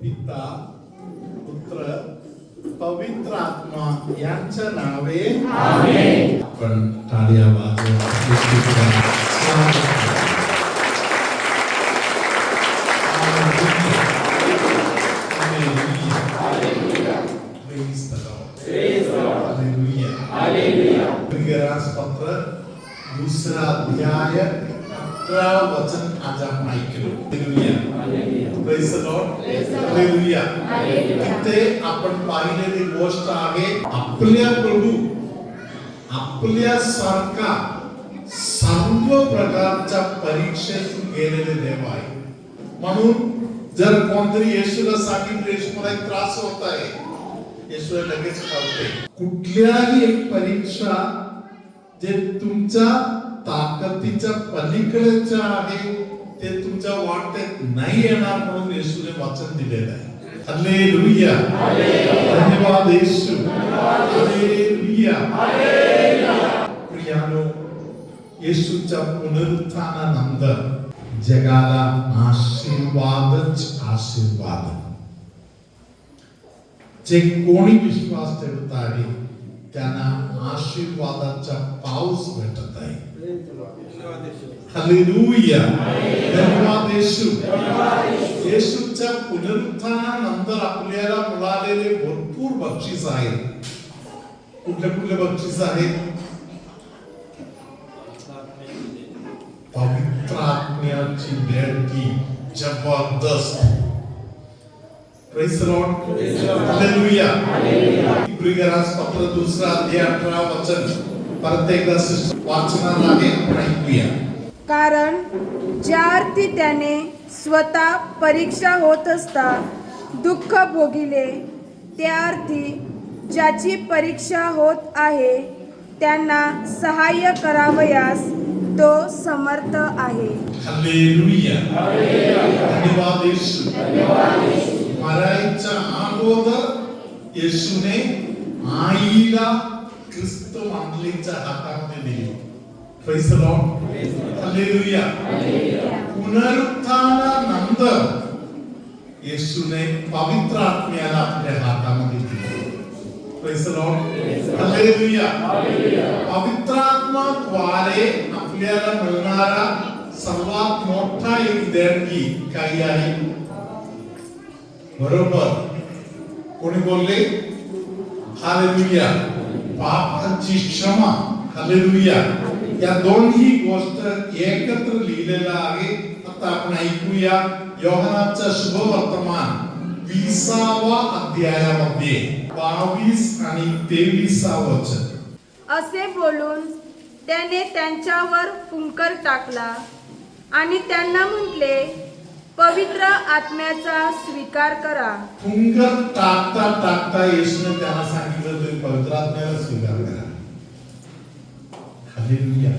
पिता पुत्र पवित्र आत्मा यांच्या नावे आमेन. आपण टाळ्या वाजवून ख्रिस्ताला स्वागत करू. Hallelujah. Praise the Lord. Hallelujah. Hallelujah. पत्र दूसरा अध्याय 18 वचन आज आपण ऐकलो. Hallelujah. Praise the Lord. Hallelujah. इथे आपण पाहिलेली गोष्ट आहे आपल्या प्रभू आपल्या सारखा सर्व प्रकारच्या परीक्षेतून गेलेले देव आहे. म्हणून जर कोणतरी येशूला सांगितले येशूला एक त्रास होत आहे, येशूला लगेच कळते. कुठल्याही एक परीक्षा जे तुमच्या ताकदीच्या पलीकडेच्या आहे ते तुमच्या वाटेत नाही येणार म्हणून येशूने वचन दिलेलं आहे. हालेलुया. धन्यवाद येशू. हालेलुया. प्रियानो, येशूच्या पुनरुत्थानानंतर जगाला आशीर्वादच आशीर्वाद. जे कोणी विश्वास ठेवत आहे त्यांना आशीर्वादाचा पाऊस भेटत आहे. हालेलुया. धन्यवाद येशू. येशूच्या पुनरुत्थानानंतर आपल्याला मिळालेले भरपूर बक्षीस आहेत. कुठले बक्षीस आहेत? पवित्र आत्म्याची देणगी जबरदस्त. Praise the lord. हालेलुया. इब्रियरास पत्र दूसरा अध्याय 18 वचन परत एकदा वाचणार आहे, ऐकूया. कारण ज्या अर्थी त्याने स्वतः परीक्षा होत असता दुःख भोगिले, त्या अर्थी ज्याची परीक्षा होत आहे त्यांना सहाय्य करावयास तो समर्थ आहे. हालेलुया. धन्यवाद येशू. मरायच्या अगोदर येशूने आईला ख्रिस्त मांडलीच्या हातामध्ये दिली. Praise the lord. हालेलुया. पुनरुत्थानानंतर येशूने पवित्र आत्म्याला आपल्या हातामध्ये दिली. Praise the lord. हालेलुया. पवित्र आत्म्याद्वारे आपल्याला मिळणारा सर्वात मोठा एक देणगी काय आहे? बरोबर. कोणी बोलले? हालेलुया. पापाची क्षमा. हालेलुया. या दोन्ही गोष्ट एकत्र लिहिलेला आहे. आता आपण ऐकूया योहानाचा शुभवर्तमान 20 अध्यायामध्ये 22 आणि 23 वचन. असे बोलून त्याने त्यांच्यावर फुंकर टाकला आणि त्यांना म्हटले, पवित्र आत्म्याचा स्वीकार करा. फुंकर टाकता येशूने त्यांना सांगितलं तुम्ही पवित्र आत्म्याला स्वीकार करा. हालेलुया.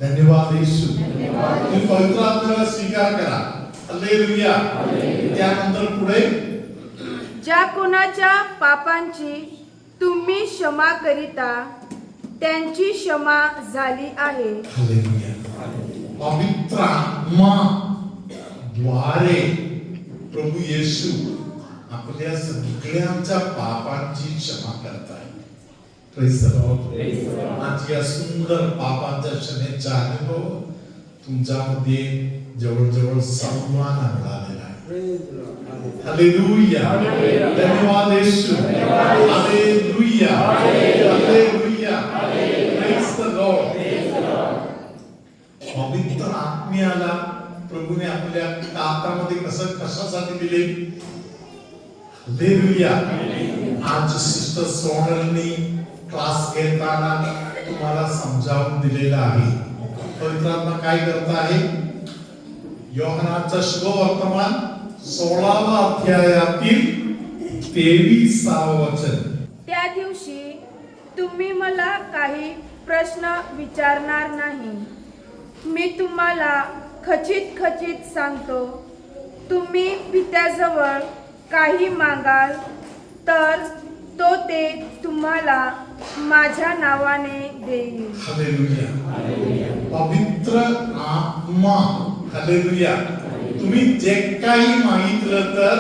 धन्यवाद येशू. तुम्ही पवित्र आत्म्याला स्वीकार करा. हालेलुया. त्यानंतर पुढे ज्या कोणाच्या पापांची तुम्ही क्षमा करिता त्यांची क्षमा झाली आहे. हालेलुया. पवित्र आत्मा द्वारे प्रभू येशू आपल्या सगळ्यांच्या पापांची क्षमा करताय. Praise the Lord. आज या सुंदर पापांच्या क्षमेचा अनुभव तुमच्यामध्ये जवळजवळ सन्मान मिळालेला आहे. हालेलुया. धन्यवाद येशू. हालेलुया. हालेलुया. Praise the lord. पवित्र आत्म्याला प्रभूने आपल्या हातामध्ये कशासाठी दिले? हालेलुया. आज सिस्टर सोनलनी क्लास घेताना तुम्हाला समजावून दिलेला आहे. पवित्र आत्मा काय करत आहे? योहानाचा शुभवर्तमान 16 अध्यायातील 23 वचन. त्या दिवशी तुम्ही मला काही प्रश्न विचारणार नाही. मी तुम्हाला खचित सांगतो, तुम्ही पित्याजवळ काही मागाल तर तो ते तुम्हाला माझ्या नावाने देईल. हालेलुया. पवित्र आत्मा. हालेलुया. तुम्ही जे काही मागितलं तर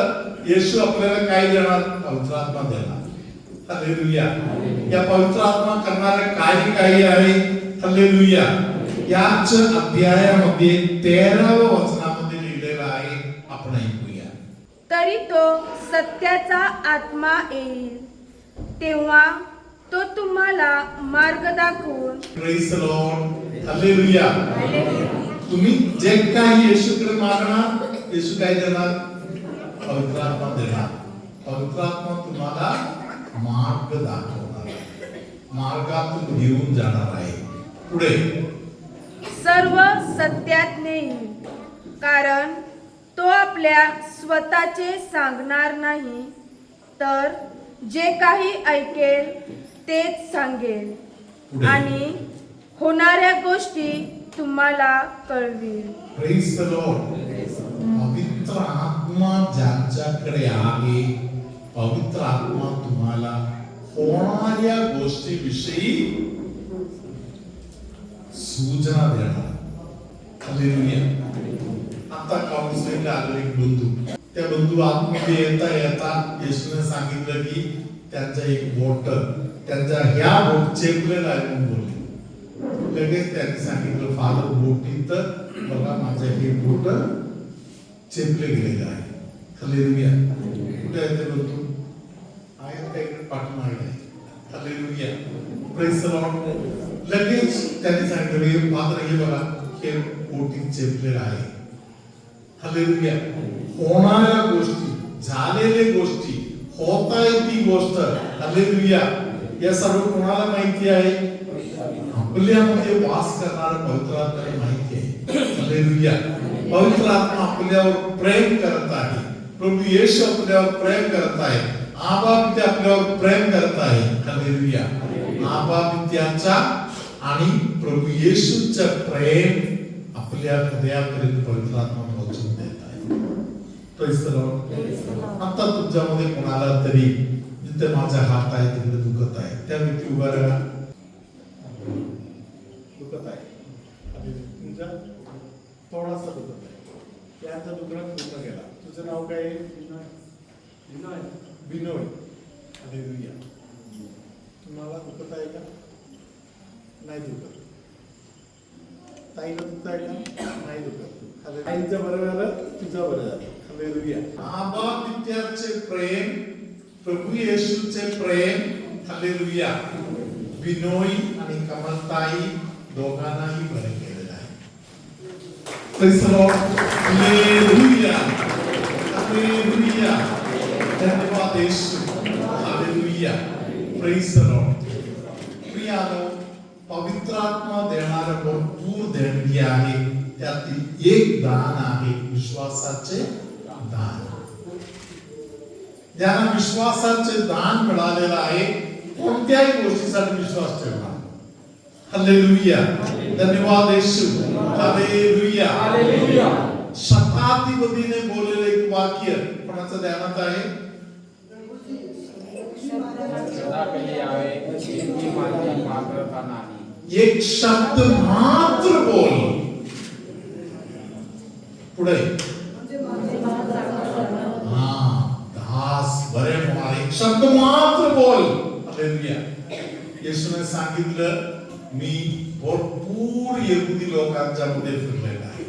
येशू आपल्याला काय देणार? पवित्र आत्मा देणार. हालेलुया. या पवित्र आत्मा करणारे कार्य काही आहे. हालेलुया. याच अध्यायामध्ये 13व्या वचनामध्ये लिहिलेलं आहे. आपण ऐकूया. तरी तो सत्याचा आत्मा येईल, तेव्हा तो तुम्हाला मार्ग दाखवून. Praise the lord. हालेलुया. तुम्ही जे काही येशूकडे मागणार, येशू काय देणार? पवित्र आत्मा देणार. पवित्र आत्मा तुम्हाला मार्ग दाखवणार, मार्गातून घेऊन जाणार आहे. पुढे सर्व सत्यात नेईल, कारण तो आपल्या स्वतःचे सांगणार नाही, तर जे काही ऐकेल तेच सांगेल पुढे. आणि होणाऱ्या गोष्टी तुम्हाला कळवील. Praise the lord. पवित्र आत्मा ज्यांच्याकडे आहे, पवित्र आत्मा तुम्हाला होणाऱ्या गोष्टीविषयी सूचना देणार. हालेलुया. आता काउन्सिलिंगला आलेले एक बंधू, त्या बंधू आतमध्ये येता येशूने सांगितलं की त्यांचा एक बोट, त्यांचा ह्या बोट चेपलेला आहे म्हणून बोलले. लगेच त्यांनी सांगितलं, फादर बोटीत बघा माझं हे बोट चेपले गेलेलं आहे. हालेलुया. कुठे आहे ते बंधू? आहेत का इकडे पाठीमागे? हालेलुया. Praise the Lord. लगेच त्यांनी सांगितलं, फादर हे बघा हे बोटीत चेपलेलं आहे. हालेलुया. होणाऱ्या गोष्टी, झालेल्या गोष्टी, होत आहे ती गोष्ट. हालेलुया. या सर्व कोणाला माहिती आहे? आपल्यामध्ये वास करणाऱ्या पवित्र आत्म्याला माहिती आहे. हालेलुया. पवित्र आत्मा आपल्यावर प्रेम करत आहे. प्रभू येशू आपल्यावर प्रेम करत आहे. आबा पिता आपल्यावर प्रेम करत आहे. हालेलुया. आबा पित्याचा आणि प्रभू येशूचा प्रेम आपल्या हृदयापर्यंत पवित्र आत्मा पोहोचवून देत आहे. Praise the Lord. आता तुमच्यामध्ये कोणाला तरी जिथे माझा हात आहे तिकडे दुखत आहे, त्या व्यक्ती उभा राहा. दुखत आहे, तुमचा थोडासा दुखत आहे, यांचा दुखणं पूर्ण गेला. तुझं नाव काय आहे? विनोद. हालेलुया. तुम्हाला दुखत आहे का? नाही दुखत. ताईला दुखत आहे का? नाही दुखत. ताईचं बरं झालं, तुझं बरं झालं. हालेलुया. आबा पित्याचे प्रेम, प्रभू येशूचे प्रेम. हालेलुया. विनोई आणि कमलताई दोघांनाही बरे केलेलं आहे. Praise the lord. हालेलुया. हालेलुया. धन्यवाद येशू. हालेलुया. Praise the lord. प्रियानो, पवित्र आत्मा देणारे भरपूर देणगी आहे. त्यातील एक दान आहे विश्वासाचे दान. ज्यांना विश्वासाचे दान मिळालेलं आहे, कोणत्याही गोष्टीसाठी विश्वास ठेवणार. हालेलुया. धन्यवाद येशू. हालेलुया. हालेलुया. शताधिपतीने बोललेले एक वाक्य कोणाचं ध्यानात आहे? एक शब्द मात्र बोल. पुढे दास बरे होणार. एक शब्द मात्र बोल. हालेलुया. येशूने सांगितलं, मी भरपूर यहुदी लोकांच्या मध्ये फिरलेला आहे.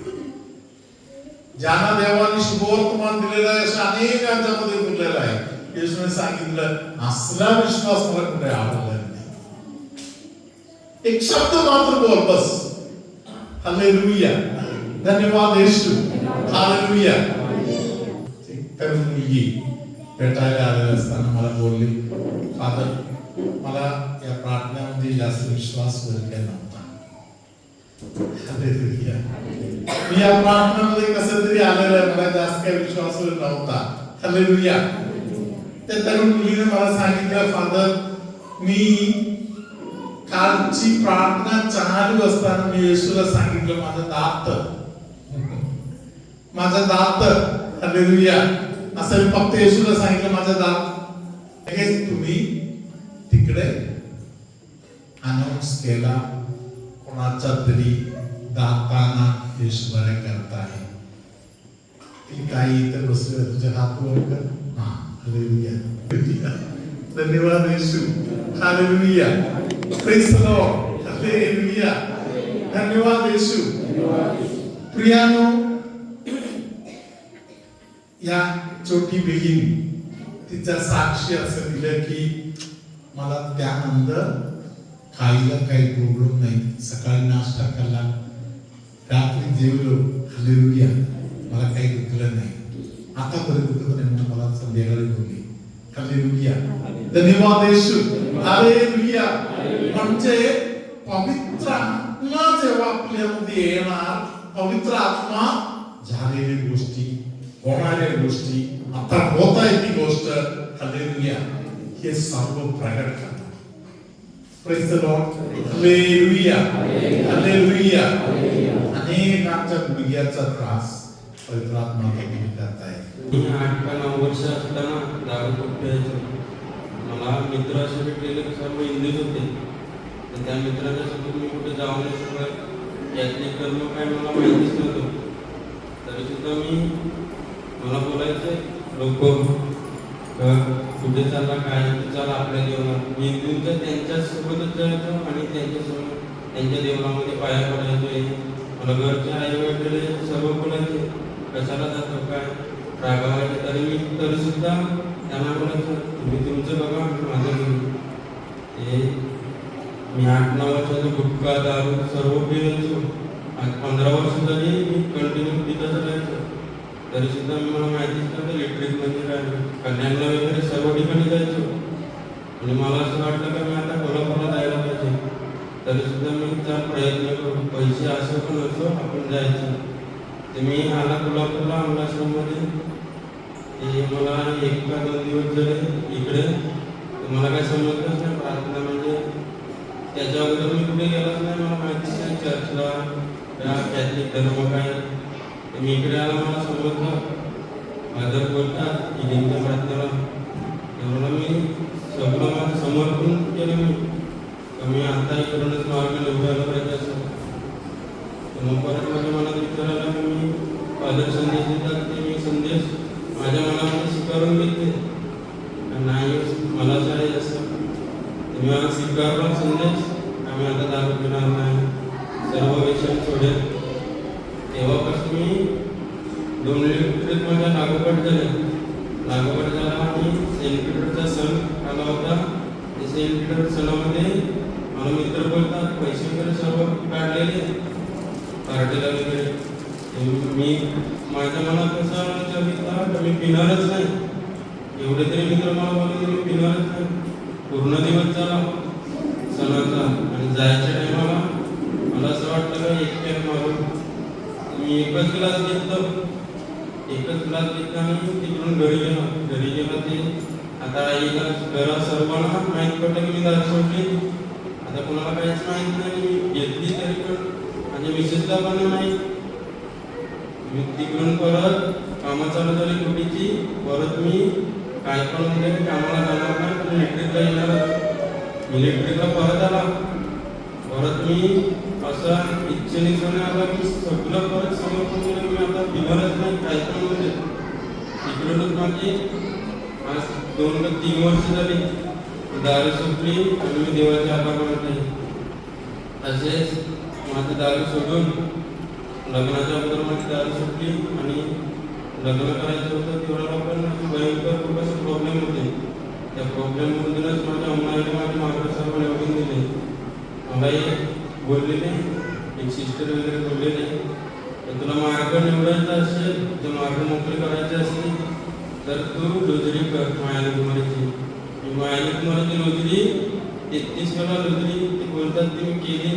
ज्यांना देवाने शुभवर्तमान दिलेलं आहे अशा अनेकांच्या मध्ये फिरलेला आहे. येशूने सांगितलं, असला विश्वास मला कुठे आवडला नाही. एक शब्द मात्र बोल बस. हालेलुया. धन्यवाद येशू. हालेलुया. तर मुलगी भेटायला आलेली असताना मला बोलली, फादर मला या प्रार्थनेमध्ये जास्त विश्वास वगैरे नव्हता. हालेलुया. मी या प्रार्थनेमध्ये कसं तरी आलेलं आहे, मला जास्त काही विश्वास वगैरे नव्हता. हालेलुया. त्या तरुण मुलीने मला सांगितलं, फादर मी कालची प्रार्थना चालू असताना मी येशूला सांगितलं, माझा दात. हालेलुया. असं फक्त येशूला सांगितलं, माझा दात. लगेच तुम्ही तिकडे अनाउन्स केला, कोणाचा तरी दाताना येशू बरे करत आहे. ती ताई इथे बसली तुझ्या हात वर कर. हा, हालेलुया. धन्यवाद येशू. हालेलुया. Praise the lord. हालेलुया. धन्यवाद येशू. प्रियानो, या छोटी बहीण तिच्या साक्षी असं दिलं की मला त्यानंतर खायला काही प्रॉब्लेम नाही. सकाळी नाश्ता केला, रात्री जेवलो, हालेलुया, मला काही दुखलं नाही. आतापर्यंत दुखत नाही म्हणून मला संध्याकाळी बोलली. हालेलुया. धन्यवाद येशू. हालेलुया. म्हणजे पवित्र आत्मा जेव्हा आपल्यामध्ये येणार, पवित्र आत्मा झालेली गोष्टी, होणाऱ्या गोष्टी, आता होत आहे ती गोष्ट, हालेलुया, हे सर्व प्रगट करणार. Praise the lord. हालेलुया. हालेलुया. अनेकांच्या गुडघ्याचा त्रास पवित्र आत्मा कमी करताय. मी 8 का 9 वर्ष असताना दारू खूप प्यायचो. मला मित्र असे भेटलेले सर्व हिंदूच होते. तर त्या मित्राच्या सोबत मी कुठे जाऊ नाही शकत. यातले कर्म काय मला माहितीच नव्हतं. तरी सुद्धा मला बोलायचे लोक, कुठे चालला, काय चला आपल्या देवळात. मी हिंदूंच्या त्यांच्यासोबतच जायचो आणि त्यांच्यासोबत त्यांच्या देवळामध्ये पाया पडायचो. मला घरचे आई वगैरे सर्व बोलायचे, कशाला जातो काय रागावायचे. तरी सुद्धा त्यांना बोलायचं तुम्ही तुमचं बघा, माझं बघू. ते मी 8-9 वर्षाचा गुटखा दारू सर्व पियायचो. आज 15 वर्ष झाली मी कंटिन्यू पितच राहायचो. तरी सुद्धा मला माहितीच नव्हतं लिटरेट म्हणजे काय. कन्याला वगैरे सर्व ठिकाणी जायचो आणि मला असं वाटलं की मी आता कोल्हापूरला जायला पाहिजे. तरी सुद्धा मी त्याचा प्रयत्न करू, पैसे असं पण असो आपण जायचं. ते मी आला कोल्हापूरला अमलाश्रममध्ये. ते मला 1 का 2 दिवस झाले इकडे. मला काय समजलंच नाही प्रार्थना म्हणजे. त्याच्या अगोदर मी कुठे गेलोच नाही, मला माहितीच नाही चर्चला या कॅथलिक धर्म काय. मी इकडे आला, मला समजलं फादर बोलतात हिलिंगच्या प्रार्थना. तेव्हा मी सगळं माझं समर्पण केलं. मी आता इकडूनच मार्ग निवडायला पाहिजे असं. मग परत माझ्या मनात विचार आला की मी फादर संदेश देतात ते मी संदेश माझ्या मनामध्ये स्वीकारून घेतले. नाही मलाच आहे असं तुम्ही आज स्वीकारला संदेश. आम्ही आता दारू पिणार नाही, सर्व व्यसन सोडेल. तेव्हापासून मी 2 लिटर माझ्या लागोपाठ झाला आणि सेंट पीटरचा सण आला होता. ते सेंट पीटर सणामध्ये मला मित्र बोलतात पैसे वगैरे सर्व काढलेले पार्टीला वगैरे. मी माझ्या मनात कसा विचार की मी पिणारच नाही. एवढे तरी मित्र मला बोलले मी पिणारच नाही. पूर्ण दिवस झाला सणाचा आणि जायच्या टायमाला मला असं वाटतं का एक कॅन मारून मी एकच ग्लास घेतला आणि तिकडून घरी गेलो. ते आता आईला घरात सर्वांना माहीत पडलं की मी दारू सोडली. आता कोणाला काहीच माहीत नाही. मी घेतली तरी पण माझ्या मिसेसला पण माहीत. मी तिकडून परत कामं चालू झाली कुठेची. परत मी काय पण म्हणजे कामाला जाणार नाही, पण इलेक्ट्रिकला येणार. इलेक्ट्रिकला परत आला. परत मी असं इच्छेने सोने आला की सगळं परत समोर केलं. मी आता पिणारच नाही काय पण म्हणजे. तिकडूनच माझी आज 2 का 3 वर्ष झाली दारू सुटली आणि मी देवाचे आभार मानते. तसेच माझी दारू सोडून लग्नाच्या अगोदर माझी दारू सुटली आणि लग्न करायचं होतं तेवढ्याला पण भयंकर खूप असे प्रॉब्लेम होते. त्या प्रॉब्लेममधूनच माझ्या अम्माईने माझे मार्ग सर्व निवडून दिले. मला एक बोललेले एक सिस्टर वगैरे बोललेले तर तुला मार्ग निवडायचा असेल, तर मार्ग मोकळे करायचे असतील तर तू लोजरी कर मायाला कुमारीची. मी मायाला कुमारीची लोजरी 33 वेळा लोजरी ते बोलतात ती मी केली.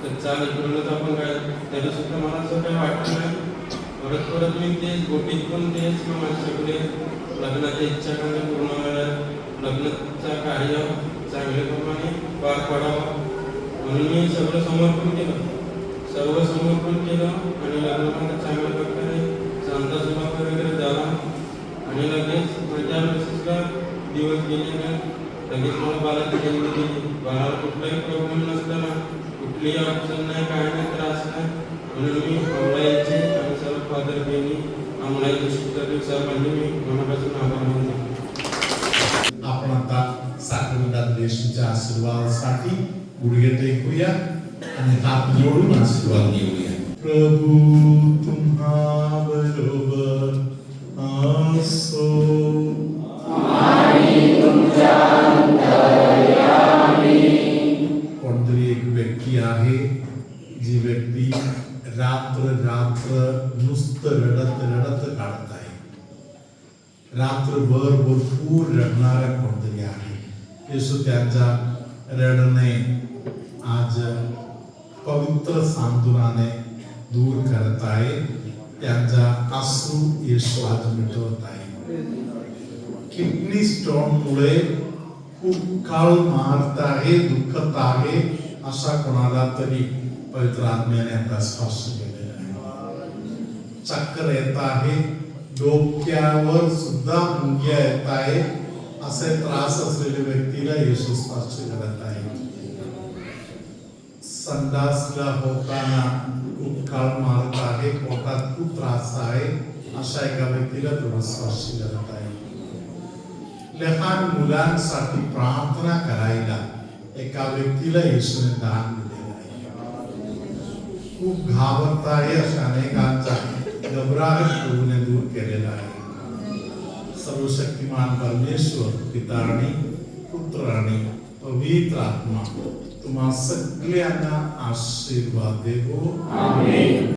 तर चाल इकडूनच आपण काय. तरी सुद्धा मला असं काही वाटलं नाही. परत मी तेच गोटीत पण तेच माझे सगळे लग्नाच्या इच्छा करणे पूर्ण व्हाव्या, लग्नाचं कार्य चांगल्याप्रमाणे पार पडावं म्हणून मी सगळं समर्पण केलं. सर्व समर्पण केलं आणि लग्नामध्ये चांगल्या प्रकारे शांता स्वभाव वगैरे झाला. आणि लगेच माझ्या मिसेसला दिवस गेले नाही. लगेच मला बाळाची जन्म दिली. बाळाला कुठलाही प्रॉब्लेम नसताना, कुठलीही अडचण नाही, काय नाही, त्रास नाही. म्हणून मी अमला यायचे आणि सर्व फादर बहिणी आम्हाला एक शिकवतात सर म्हणजे मी मनापासून आभार मानतो. आपण आता साखरदार येशूच्या आशीर्वादासाठी गुडघे टेकूया आणि हात जोडून आशीर्वाद घेऊया. प्रभू तुम्हा बरोबर असो. कोणतरी एक व्यक्ती आहे जी व्यक्ती रात्र नुसतं रडत काढत आहे. रात्रभर भरपूर रडणाऱ्या कोणतरी आहे. येशू त्यांच्या रडणे आज पवित्र सांत्वनाने दूर करत आहे. त्यांचा अश्रू येशू आज मिटवत आहे. किडनी स्टोन मुळे खूप काळ मारत आहे, दुखत आहे, अशा कोणाला तरी पवित्र आत्म्याने आता स्पर्श केलेला आहे. चक्कर येत आहे, डोक्यावर सुद्धा मुंग्या येत आहे, असे त्रास असलेल्या व्यक्तीला येशू स्पर्श करत आहे. संडासला होताना खूप काळ मारत आहे, पोटात खूप त्रास आहे, अशा एका व्यक्तीला तो स्पर्श करत आहे. लहान मुलांसाठी प्रार्थना करायला एका व्यक्तीला येशूने दान दिलेलं आहे. खूप घाबरत आहे अशा अनेकांचा घबराहट प्रभूने दूर केलेला आहे. सर्वशक्तिमान परमेश्वर पिता आणि पुत्र आणि पवित्र आत्मा तुम्हा सगळ्यांना आशीर्वाद देवो. आमेन.